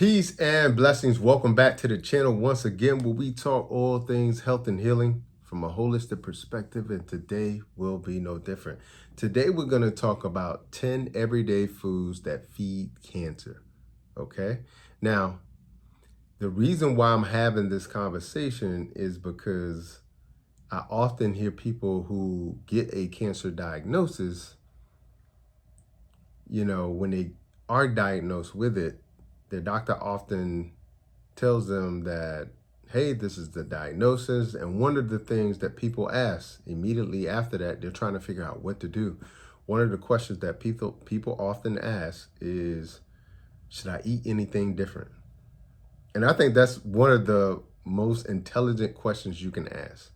Peace and blessings. Welcome back to the channel once again, where we talk all things health and healing from a holistic perspective. And today will be no different. Today, we're going to talk about 10 everyday foods that feed cancer. Okay. Now, the reason why I'm having this conversation is because I often hear people who get a cancer diagnosis, when they are diagnosed with it, their doctor often tells them that, hey, this is the diagnosis. And one of the things that people ask immediately after that, they're trying to figure out what to do. One of the questions that people often ask is, should I eat anything different? And I think that's one of the most intelligent questions you can ask.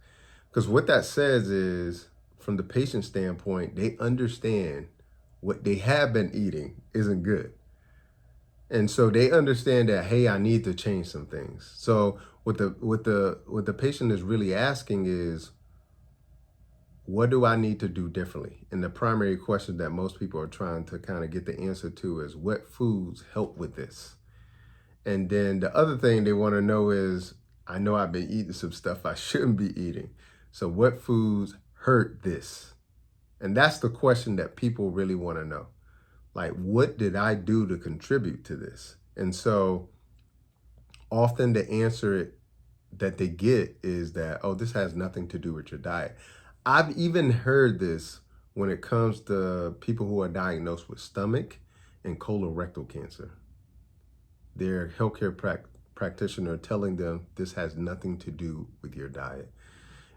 Because what that says is, from the patient standpoint, they understand what they have been eating isn't good. And so they understand that, hey, I need to change some things. So what the patient is really asking is, what do I need to do differently? And the primary question that most people are trying to kind of get the answer to is, what foods help with this? And then the other thing they want to know is, I know I've been eating some stuff I shouldn't be eating. So what foods hurt this? And that's the question that people really want to know. Like, what did I do to contribute to this? And so often the answer that they get is that, oh, this has nothing to do with your diet. I've even heard this when it comes to people who are diagnosed with stomach and colorectal cancer. Their healthcare practitioner telling them this has nothing to do with your diet.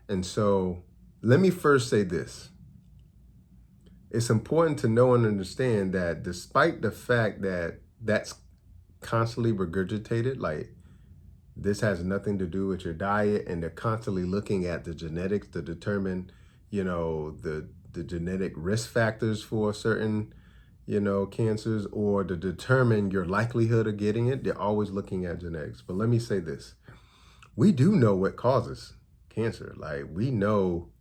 And so let me first say this. It's important to know and understand that despite the fact that that's constantly regurgitated, like this has nothing to do with your diet, and they're constantly looking at the genetics to determine, the genetic risk factors for certain, cancers, or to determine your likelihood of getting it, they're always looking at genetics. But let me say this. We do know what causes cancer. Like, we know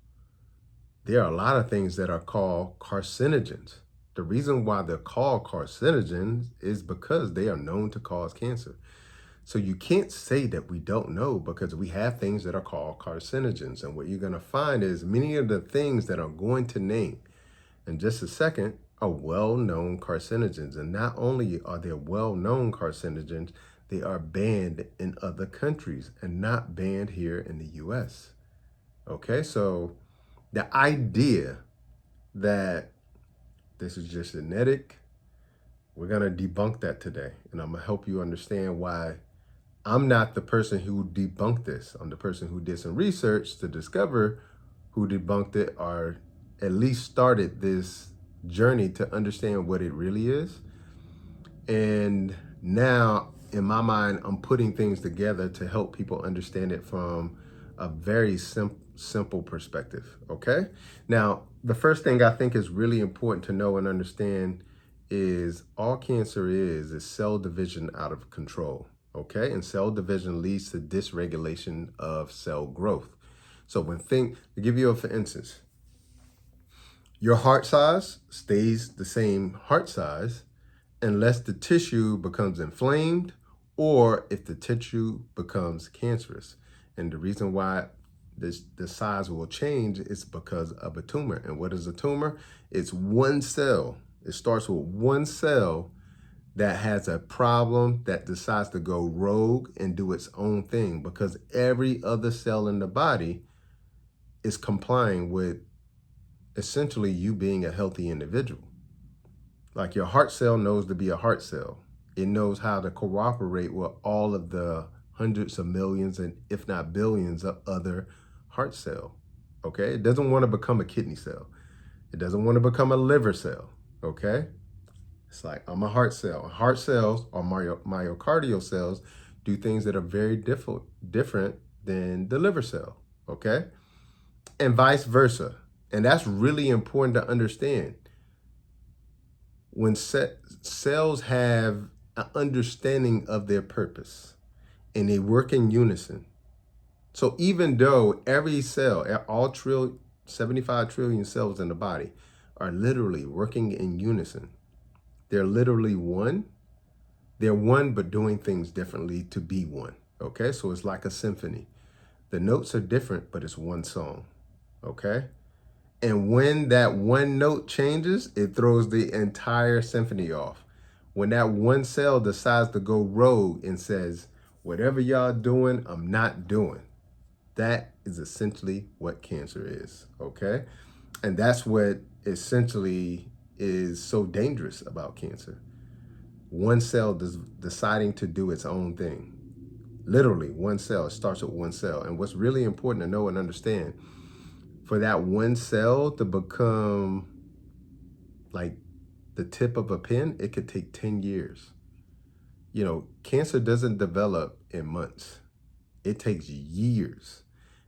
there are a lot of things that are called carcinogens. The reason why they're called carcinogens is because they are known to cause cancer. So you can't say that we don't know, because we have things that are called carcinogens. And what you're going to find is many of the things that I'm going to name in just a second are well-known carcinogens. And not only are they well-known carcinogens, they are banned in other countries and not banned here in the US. Okay, so the idea that this is just genetic, we're going to debunk that today. And I'm going to help you understand why I'm not the person who debunked this. I'm the person who did some research to discover who debunked it, or at least started this journey to understand what it really is. And now, in my mind, I'm putting things together to help people understand it from a very simple perspective, okay? Now, the first thing I think is really important to know and understand is all cancer is cell division out of control, okay? And cell division leads to dysregulation of cell growth. So to give you for instance, your heart size stays the same heart size unless the tissue becomes inflamed or if the tissue becomes cancerous. And the reason why the size will change is because of a tumor. And what is a tumor? It's one cell. It starts with one cell that has a problem that decides to go rogue and do its own thing, because every other cell in the body is complying with essentially you being a healthy individual. Like, your heart cell knows to be a heart cell. It knows how to cooperate with all of the hundreds of millions and if not billions of other heart cells. Okay? It doesn't want to become a kidney cell. It doesn't want to become a liver cell. Okay? It's like, I'm a heart cell. Heart cells, or myocardial cells, do things that are very different than the liver cell. Okay? And vice versa. And that's really important to understand. When cells have an understanding of their purpose and they work in unison. So even though every cell, all 75 trillion cells in the body are literally working in unison, they're literally one, They're one, but doing things differently to be one. Okay, so it's like a symphony. The notes are different, but it's one song. Okay, and when that one note changes, it throws the entire symphony off. When that one cell decides to go rogue and says, whatever y'all doing, I'm not doing. That is essentially what cancer is, okay? And that's what essentially is so dangerous about cancer. One cell deciding to do its own thing. Literally, one cell. It starts with one cell. And what's really important to know and understand, for that one cell to become like the tip of a pen, it could take 10 years. You know, cancer doesn't develop in months. It takes years.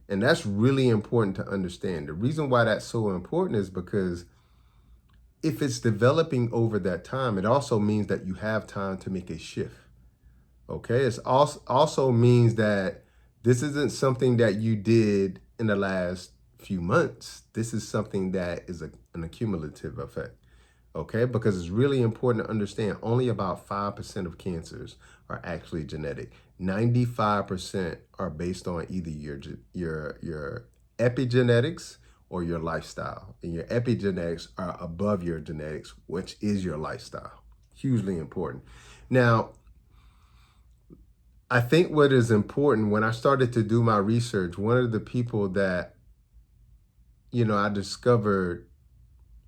And that's really important to understand. The reason why that's so important is because if it's developing over that time, it also means that you have time to make a shift. Okay? It also means that this isn't something that you did in the last few months. This is something that is an accumulative effect. Okay? Because it's really important to understand only about 5% of cancers are actually genetic. 95% are based on either your epigenetics or your lifestyle. And your epigenetics are above your genetics, which is your lifestyle. Hugely important. Now, I think what is important, when I started to do my research, one of the people that, I discovered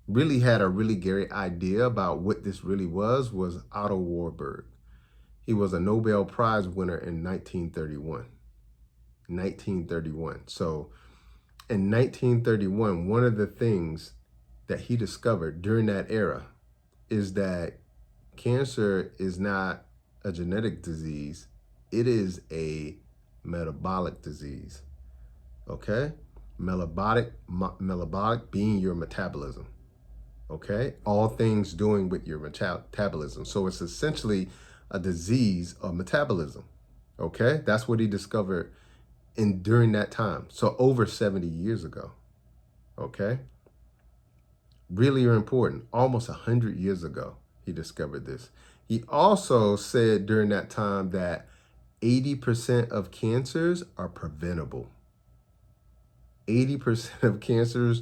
really had a really great idea about what this really was Otto Warburg. He was a Nobel Prize winner in 1931. 1931. So in 1931, one of the things that he discovered during that era is that cancer is not a genetic disease. It is a metabolic disease. Okay? Metabolic being your metabolism. Okay? All things doing with your metabolism. So it's essentially a disease of metabolism. Okay? That's what he discovered during that time. So over 70 years ago. Okay? Really important. Almost 100 years ago, he discovered this. He also said during that time that 80% of cancers are preventable. 80% of cancers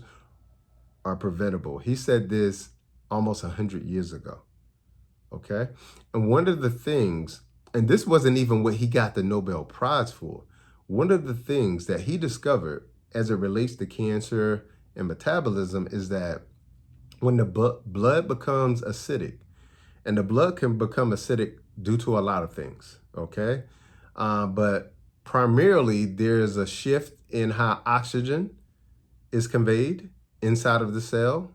are preventable. He said this almost 100 years ago. Okay? And one of the things, and this wasn't even what he got the Nobel Prize for, one of the things that he discovered as it relates to cancer and metabolism is that when the blood becomes acidic, and the blood can become acidic due to a lot of things, okay? But primarily, there's a shift in how oxygen is conveyed inside of the cell,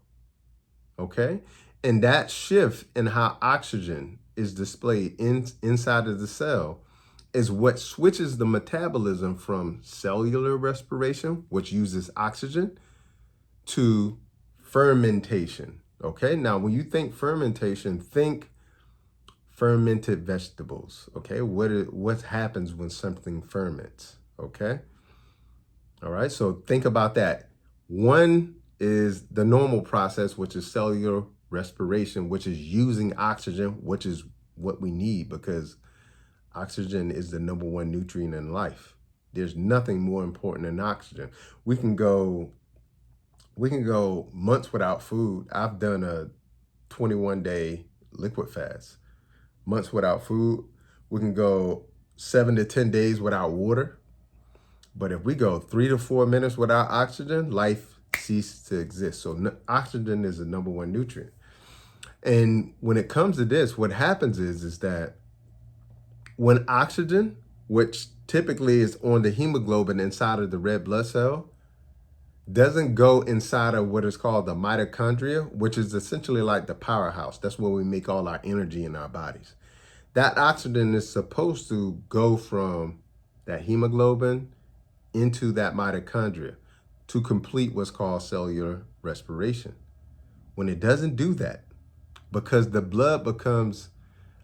okay? And that shift in how oxygen is displayed inside of the cell is what switches the metabolism from cellular respiration, which uses oxygen, to fermentation. Okay, now when you think fermentation, think fermented vegetables. Okay, what happens when something ferments? Okay, all right, so think about that. One is the normal process, which is cellular respiration, which is using oxygen, which is what we need because oxygen is the number one nutrient in life. There's nothing more important than oxygen. We can go months without food. I've done a 21-day liquid fast. Months without food. We can go 7 to 10 days without water. But if we go 3 to 4 minutes without oxygen, life ceases to exist. So oxygen is the number one nutrient. And when it comes to this, what happens is that when oxygen, which typically is on the hemoglobin inside of the red blood cell, doesn't go inside of what is called the mitochondria, which is essentially like the powerhouse. That's where we make all our energy in our bodies. That oxygen is supposed to go from that hemoglobin into that mitochondria to complete what's called cellular respiration. When it doesn't do that, because the blood becomes,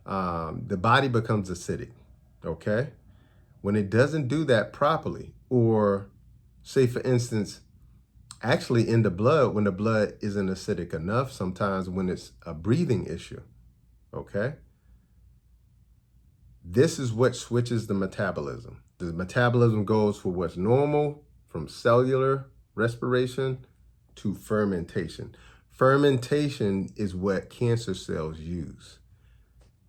the body becomes acidic, okay? When it doesn't do that properly, or say for instance, actually in the blood, when the blood isn't acidic enough, sometimes when it's a breathing issue, okay? This is what switches the metabolism. The metabolism goes for what's normal from cellular respiration to fermentation. Fermentation is what cancer cells use.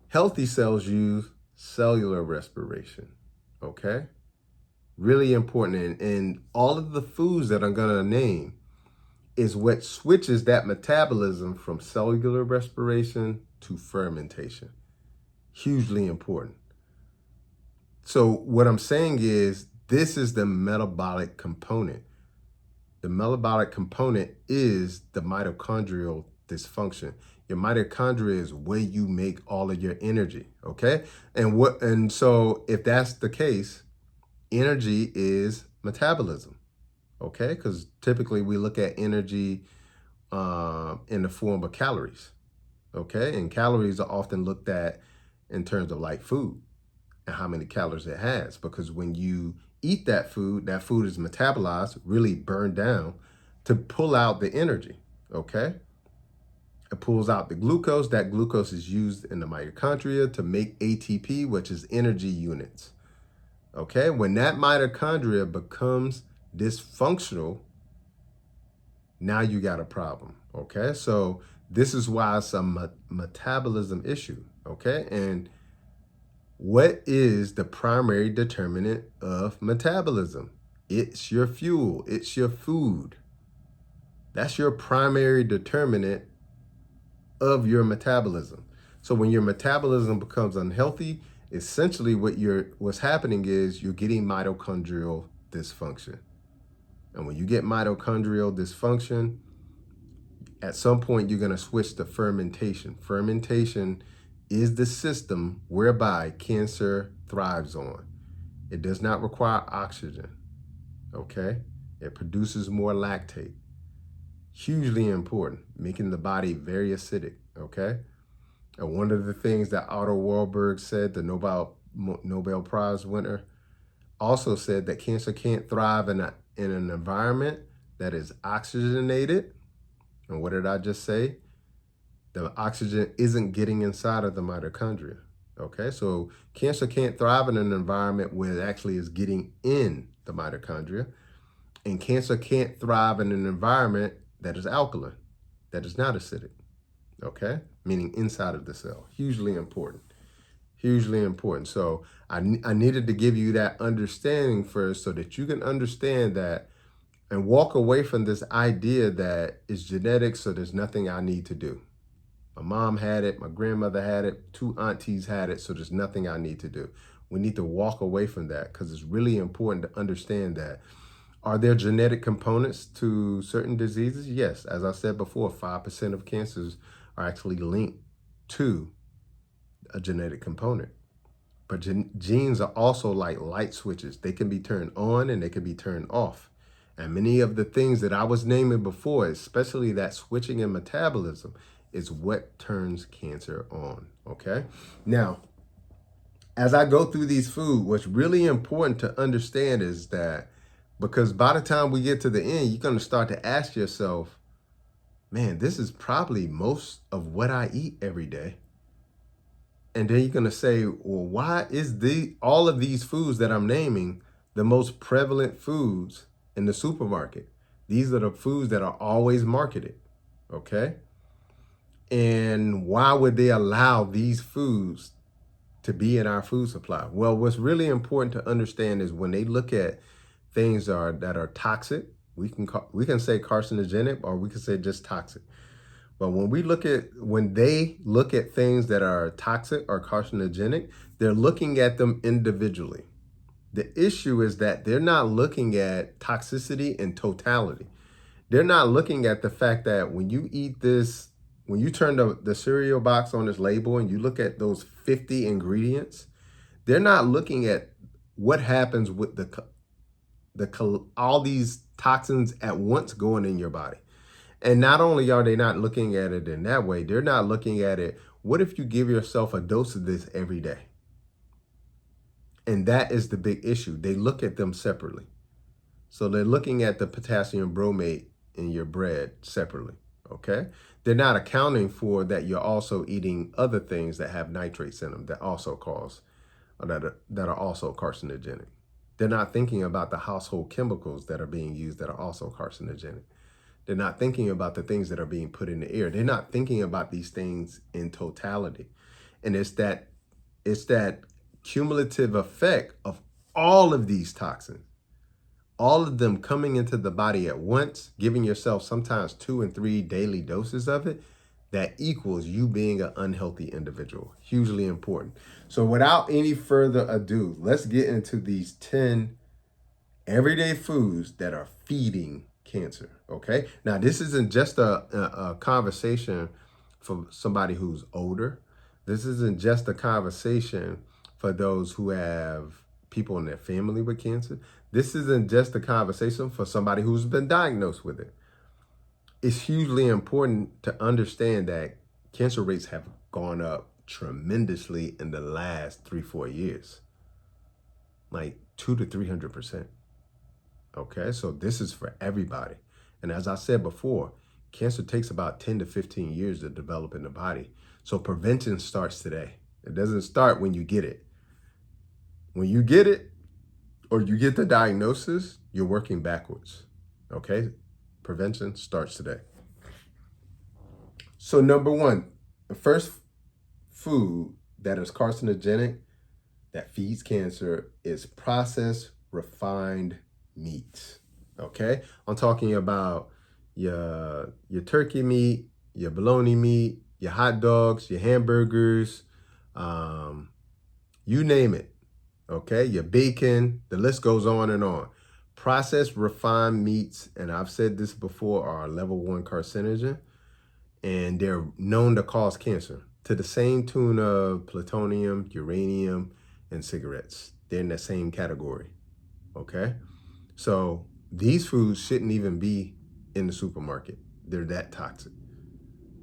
Healthy cells use cellular respiration, okay? Really important. And all of the foods that I'm gonna name is what switches that metabolism from cellular respiration to fermentation. Hugely important. So what I'm saying is this is the metabolic component. The metabolic component is the mitochondrial dysfunction. Your mitochondria is where you make all of your energy, okay? And so if that's the case, energy is metabolism, okay? Because typically we look at energy in the form of calories, okay? And calories are often looked at in terms of like food and how many calories it has, because when you eat that food is metabolized, really burned down to pull out the energy, okay? It pulls out the glucose. That glucose is used in the mitochondria to make ATP, which is energy units, okay? When that mitochondria becomes dysfunctional, now you got a problem, okay? So this is why it's a metabolism issue, okay? And what is the primary determinant of metabolism? It's your fuel. It's your food. That's your primary determinant of your metabolism. So when your metabolism becomes unhealthy, essentially what's happening is you're getting mitochondrial dysfunction. And when you get mitochondrial dysfunction, at some point you're going to switch to fermentation. Fermentation is the system whereby cancer thrives on. It does not require oxygen, okay? It produces more lactate. Hugely important, making the body very acidic, okay? And one of the things that Otto Warburg said, the Nobel Prize winner, also said that cancer can't thrive in an environment that is oxygenated. And what did I just say? The oxygen isn't getting inside of the mitochondria, okay? So cancer can't thrive in an environment where it actually is getting in the mitochondria. And cancer can't thrive in an environment that is alkaline, that is not acidic, okay? Meaning inside of the cell. Hugely important, hugely important. So I needed to give you that understanding first so that you can understand that and walk away from this idea that it's genetic, so there's nothing I need to do. My mom had it, my grandmother had it, 2 aunties had it, so there's nothing I need to do. We need to walk away from that because it's really important to understand that. Are there genetic components to certain diseases? Yes. As I said before, 5% of cancers are actually linked to a genetic component. But genes are also like light switches. They can be turned on and they can be turned off. And many of the things that I was naming before, especially that switching in metabolism, is what turns cancer on, okay? Now, as I go through these foods, what's really important to understand is that because by the time we get to the end, you're going to start to ask yourself, man, this is probably most of what I eat every day. And then you're going to say, well, why is all of these foods that I'm naming the most prevalent foods in the supermarket? These are the foods that are always marketed, okay? And why would they allow these foods to be in our food supply? Well, what's really important to understand is when they look at things that are toxic, we can say carcinogenic, or we can say just toxic. But when they look at things that are toxic or carcinogenic, they're looking at them individually. The issue is that they're not looking at toxicity in totality. They're not looking at the fact that when you eat this, when you turn the cereal box on this label and you look at those 50 ingredients, they're not looking at what happens with all these toxins at once going in your body. And not only are they not looking at it in that way, they're not looking at it, what if you give yourself a dose of this every day? And that is the big issue. They look at them separately. So they're looking at the potassium bromate in your bread separately, okay? They're not accounting for that you're also eating other things that have nitrates in them that also cause that are also carcinogenic. They're not thinking about the household chemicals that are being used that are also carcinogenic. They're not thinking about the things that are being put in the air. They're not thinking about these things in totality. And it's that cumulative effect of all of these toxins, all of them coming into the body at once, giving yourself sometimes 2 and 3 daily doses of it, that equals you being an unhealthy individual. Hugely important. So without any further ado, let's get into these 10 everyday foods that are feeding cancer. Okay. Now, this isn't just a conversation for somebody who's older. This isn't just a conversation for those who have people in their family with cancer. This isn't just a conversation for somebody who's been diagnosed with it. It's hugely important to understand that cancer rates have gone up tremendously in the last 3-4 years, like 200 to 300%. Okay, so this is for everybody. And as I said before, cancer takes about 10 to 15 years to develop in the body. So prevention starts today. It doesn't start when you get it. When you get it or you get the diagnosis, you're working backwards. Okay, prevention starts today. So number one, the first food that is carcinogenic, that feeds cancer, is processed refined meats. Okay, I'm talking about your turkey meat, your bologna meat, your hot dogs, your hamburgers, you name it. Okay, your bacon, the list goes on and on. Processed refined meats, and I've said this before, are a level 1 carcinogen, and they're known to cause cancer to the same tune of plutonium, uranium, and cigarettes. They're in the same category. Okay, so these foods shouldn't even be in the supermarket. They're that toxic.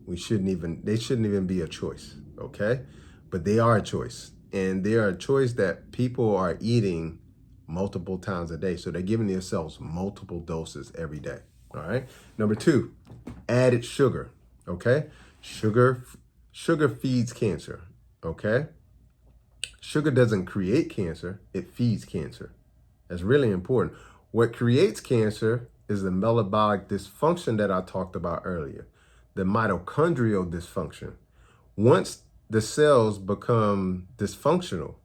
They shouldn't even be a choice. Okay, but they are a choice, and they are a choice that people are eating multiple times a day. So they're giving themselves multiple doses every day. All right. Number 2, added sugar. Okay, sugar feeds cancer. Okay, sugar doesn't create cancer; it feeds cancer. That's really important. What creates cancer is the metabolic dysfunction that I talked about earlier, the mitochondrial dysfunction. Once the cells become dysfunctional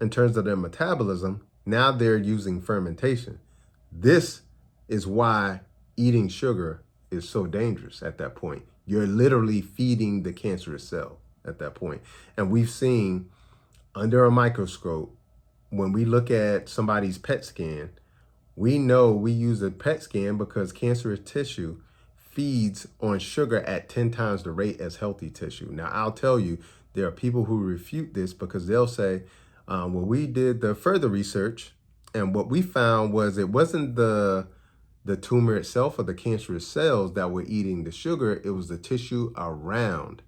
in terms of their metabolism, now they're using fermentation. This is why eating sugar is so dangerous at that point. You're literally feeding the cancerous cell at that point. And we've seen under a microscope, when we look at somebody's PET scan, we know we use a PET scan because cancerous tissue feeds on sugar at 10 times the rate as healthy tissue. Now, I'll tell you, there are people who refute this because they'll say, well, we did the further research, and what we found was it wasn't the tumor itself or the cancerous cells that were eating the sugar, it was the tissue around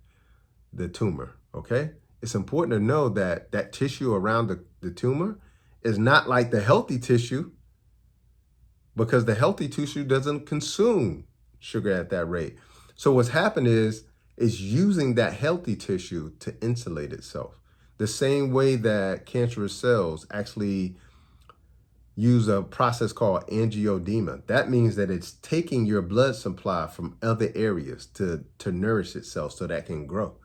the tumor, okay? It's important to know that that tissue around the tumor is not like the healthy tissue, because the healthy tissue doesn't consume sugar at that rate. So what's happened is using that healthy tissue to insulate itself. The same way that cancerous cells actually use a process called angioedema. That means that it's taking your blood supply from other areas to nourish itself so that can grow.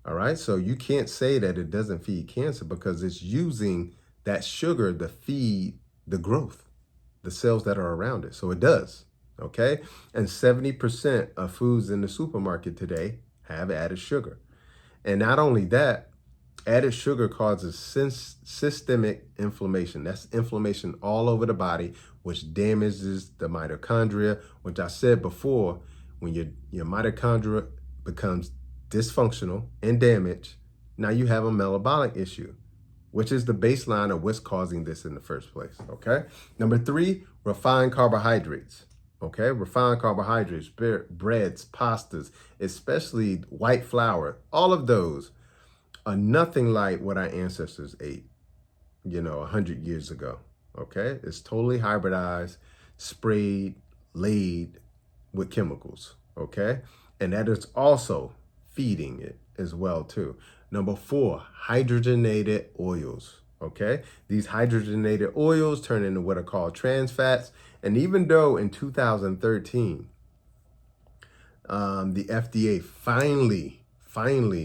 All right, so you can't say that it doesn't feed cancer because it's using that sugar to feed the growth, the cells that are around it. So it does, okay? And 70% of foods in the supermarket today have added sugar. And not only that, added sugar causes systemic inflammation. That's inflammation all over the body, which damages the mitochondria, which I said before, when your mitochondria becomes dysfunctional and damaged, now you have a metabolic issue, which is the baseline of what's causing this in the first place, okay? Number 3, refined carbohydrates, okay? Refined carbohydrates, breads, pastas, especially white flour, all of those are nothing like what our ancestors ate, 100 years ago, okay? It's totally hybridized, sprayed, laid with chemicals, okay? And that is also feeding it as well too. Number 4, hydrogenated oils. Okay, these hydrogenated oils turn into what are called trans fats. And even though in 2013, the FDA finally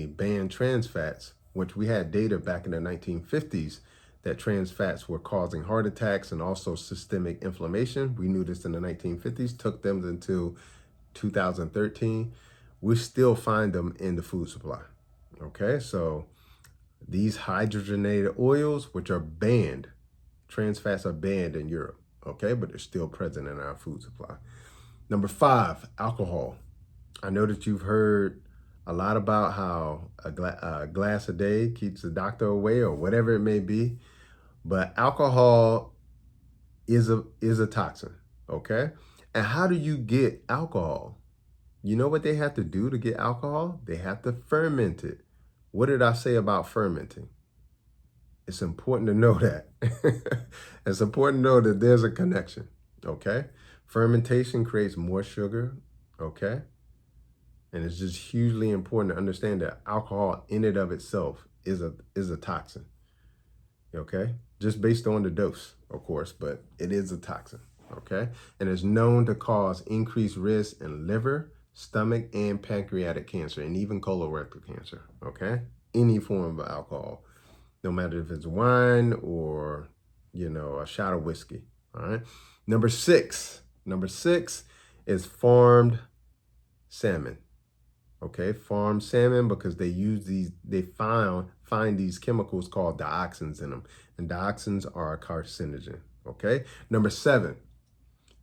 banned trans fats, which we had data back in the 1950s that trans fats were causing heart attacks and also systemic inflammation. We knew this in the 1950s, took them until 2013. We still find them in the food supply. Okay, so these hydrogenated oils, which are banned, trans fats are banned in Europe, okay, but they're still present in our food supply. Number 5, alcohol. I know that you've heard a lot about how a glass a day keeps the doctor away or whatever it may be, but alcohol is a toxin, okay? And how do you get alcohol? You know what they have to do to get alcohol? They have to ferment it. What did I say about fermenting? It's important to know that. It's important to know that there's a connection, okay? Fermentation creates more sugar, okay? And it's just hugely important to understand that alcohol in and of itself is a toxin, okay? Just based on the dose, of course, but it is a toxin, okay? And it's known to cause increased risk in liver, stomach, and pancreatic cancer, and even colorectal cancer, okay? Any form of alcohol, no matter if it's wine or, a shot of whiskey, all right? Number six is farmed salmon. Okay, farmed salmon, because they find these chemicals called dioxins in them, and dioxins are a carcinogen. Okay, number 7,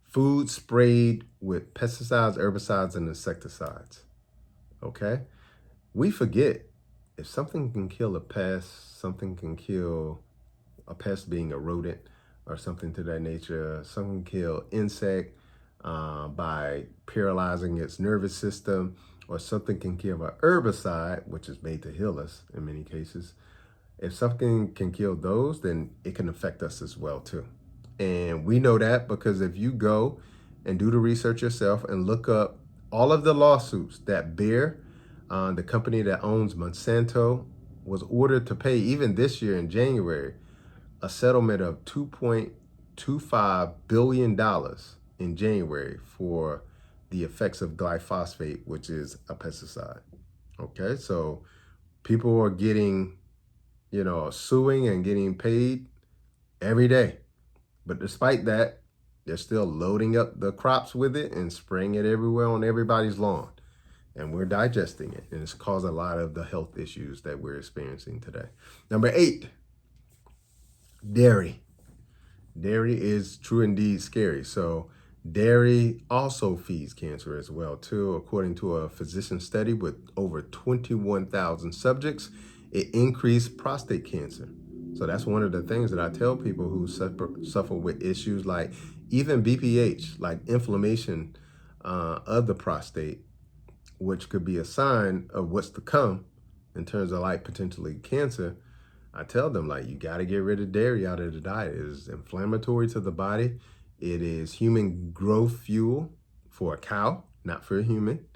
food sprayed with pesticides, herbicides, and insecticides. Okay, we forget, if something can kill a pest, something can kill a pest being a rodent or something to that nature. Something can kill insect by paralyzing its nervous system, or something can kill an herbicide, which is made to heal us in many cases. If something can kill those, then it can affect us as well too. And we know that because if you go and do the research yourself and look up all of the lawsuits that Bayer, the company that owns Monsanto, was ordered to pay, even this year in January, a settlement of $2.25 billion in January for the effects of glyphosate, which is a pesticide. Okay, so people are getting, suing and getting paid every day. But despite that, they're still loading up the crops with it and spraying it everywhere on everybody's lawn. And we're digesting it. And it's caused a lot of the health issues that we're experiencing today. Number 8, dairy. Dairy is true indeed scary. So dairy also feeds cancer as well too. According to a physician study with over 21,000 subjects, it increased prostate cancer. So that's one of the things that I tell people who suffer with issues like even BPH, like inflammation of the prostate, which could be a sign of what's to come in terms of like potentially cancer. I tell them, like, you got to get rid of dairy out of the diet. It is inflammatory to the body. It is human growth fuel for a cow, not for a human.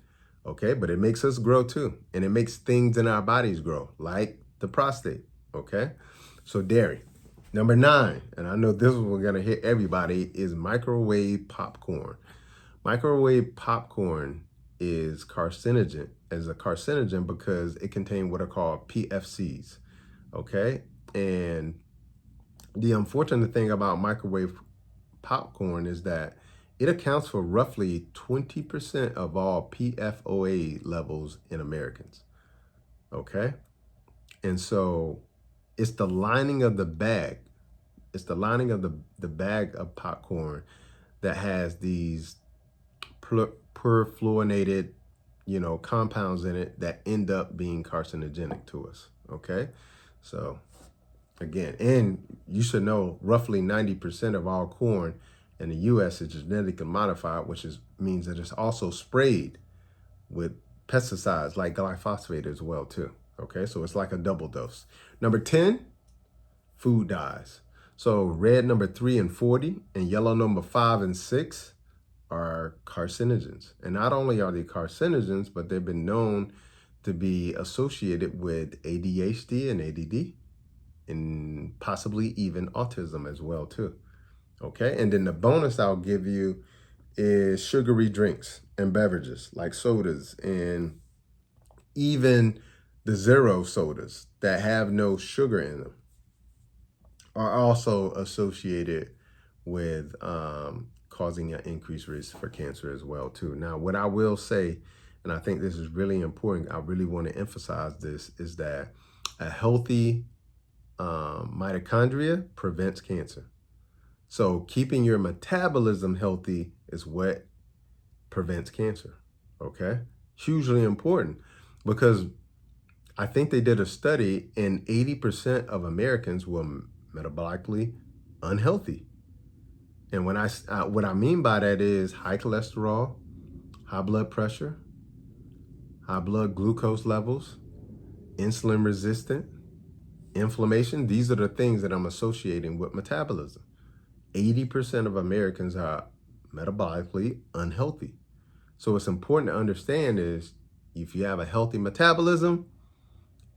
Okay, but it makes us grow too. And it makes things in our bodies grow, like the prostate. Okay, so dairy. Number 9, and I know this one going to hit everybody, is microwave popcorn. Microwave popcorn is a carcinogen because it contains what are called PFCs. Okay, and the unfortunate thing about microwave popcorn is that it accounts for roughly 20% of all PFOA levels in Americans. Okay, and so it's the lining of the bag. It's the lining of the bag of popcorn that has these perfluorinated, compounds in it that end up being carcinogenic to us. Okay, so again, and you should know roughly 90% of all corn in the U.S. is genetically modified, which means that it's also sprayed with pesticides like glyphosate as well too. Okay, so it's like a double dose. Number 10, food dyes. So red number 3 and 40 and yellow number 5 and 6 are carcinogens. And not only are they carcinogens, but they've been known to be associated with ADHD and ADD, and possibly even autism as well too. Okay, and then the bonus I'll give you is sugary drinks and beverages like sodas, and even the zero sodas that have no sugar in them are also associated with causing an increased risk for cancer as well too. Now, what I will say, and I think this is really important, I really want to emphasize this, is that a healthy mitochondria prevents cancer. So keeping your metabolism healthy is what prevents cancer. Okay, hugely important, because I think they did a study and 80% of Americans were metabolically unhealthy. And when what I mean by that is high cholesterol, high blood pressure, high blood glucose levels, insulin resistant, inflammation. These are the things that I'm associating with metabolism. 80% of Americans are metabolically unhealthy. So what's important to understand is if you have a healthy metabolism,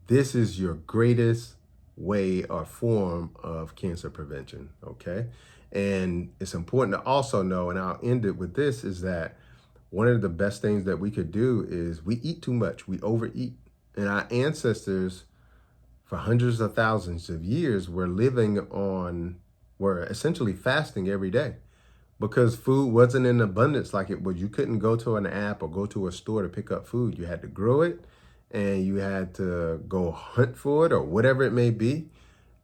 this is your greatest way or form of cancer prevention, okay? And it's important to also know, and I'll end it with this, is that one of the best things that we could do is we eat too much, we overeat. And our ancestors, for hundreds of thousands of years, were essentially fasting every day because food wasn't in abundance like it was. You couldn't go to an app or go to a store to pick up food. You had to grow it, and you had to go hunt for it or whatever it may be.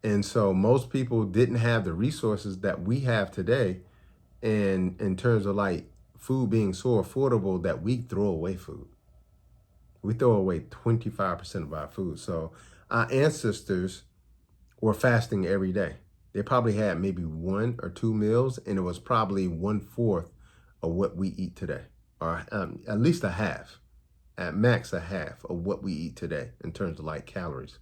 And so most people didn't have the resources that we have today, and in terms of like food being so affordable that we throw away food. We throw away 25% of our food. So our ancestors were fasting every day. They probably had maybe 1 or 2 meals, and it was probably 1/4 of what we eat today, or at least a half, at max a half of what we eat today in terms of like calories.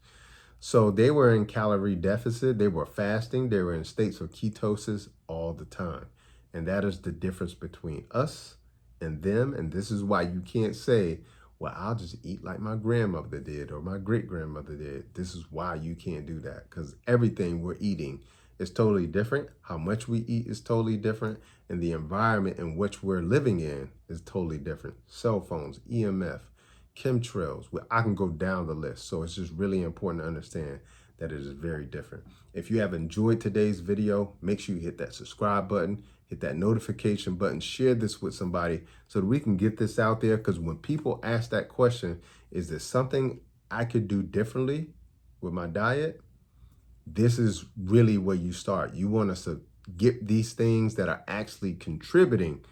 So they were in calorie deficit, they were fasting, they were in states of ketosis all the time. And that is the difference between us and them. And this is why you can't say, well, I'll just eat like my grandmother did or my great grandmother did. This is why you can't do that, because everything we're eating is totally different. How much we eat is totally different. And the environment in which we're living in is totally different. Cell phones, EMF, chemtrails, I can go down the list. So it's just really important to understand that it is very different. If you have enjoyed today's video, make sure you hit that subscribe button, hit that notification button, share this with somebody so that we can get this out there. Because when people ask that question, is there something I could do differently with my diet? This is really where you start. You want us to get these things that are actually contributing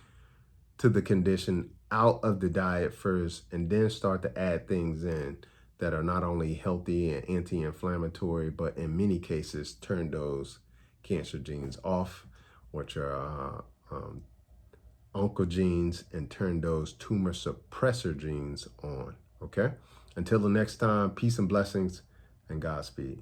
to the condition out of the diet first, and then start to add things in that are not only healthy and anti-inflammatory, but in many cases turn those cancer genes off, which are oncogenes, and turn those tumor suppressor genes on, okay? Until the next time, peace and blessings and Godspeed.